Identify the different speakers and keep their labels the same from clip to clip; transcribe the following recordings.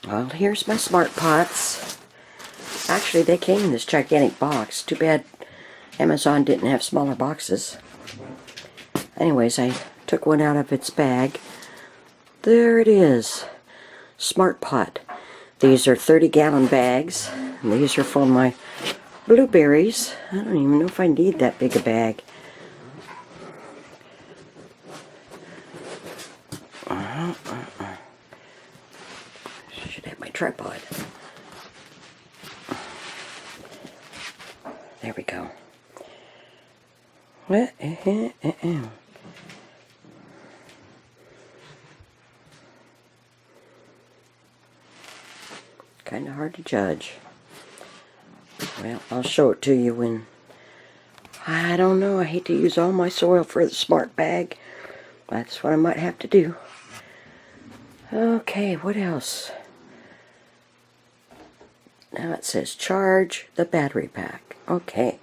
Speaker 1: Well, here's my SmartPots. Actually, they came in this gigantic box. Too bad Amazon didn't have smaller boxes. Anyways, I took one out of its bag. There it is. SmartPot. These are 30-gallon bags. And these are for my blueberries. I don't even know if I need that big a bag. Should have my tripod. There we go. Kind of hard to judge. Well, I'll show it to you when... I don't know, I hate to use all my soil for the smart bag. That's what I might have to do. Okay, what else? Now it says charge the battery pack. Okay.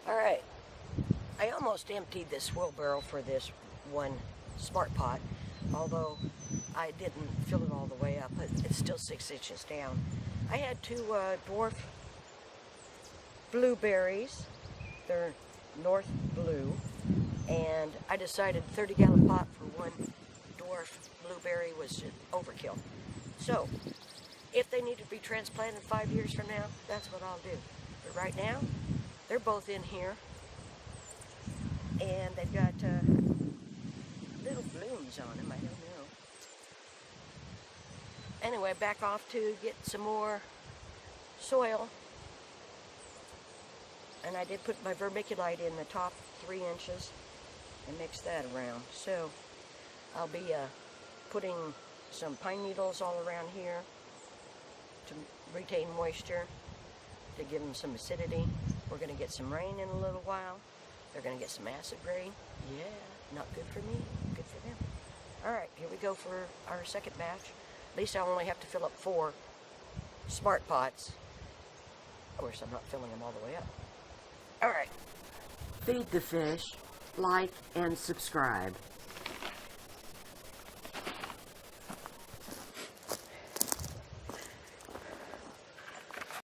Speaker 1: Alright. I almost emptied this wheelbarrow for this one SmartPot, although I didn't fill it all the way up, but it's still 6 inches down. I had two dwarf blueberries. They're North Blue, and I decided 30-gallon pot for one dwarf blueberry was overkill. So, if they need to be transplanted 5 years from now, that's what I'll do. But right now, they're both in here, and they've got little blooms on them, I don't know. Anyway, back off to get some more soil. And I did put my vermiculite in the top 3 inches and mix that around. So I'll be putting some pine needles all around here to retain moisture, to give them some acidity. We're going to get some rain in a little while. They're going to get some acid rain. Yeah, not good for me, good for them. Alright, here we go for our second batch. At least I only have to fill up 4 SmartPots. Of course, I'm not filling them all the way up. Alright. Feed the fish, like, and subscribe.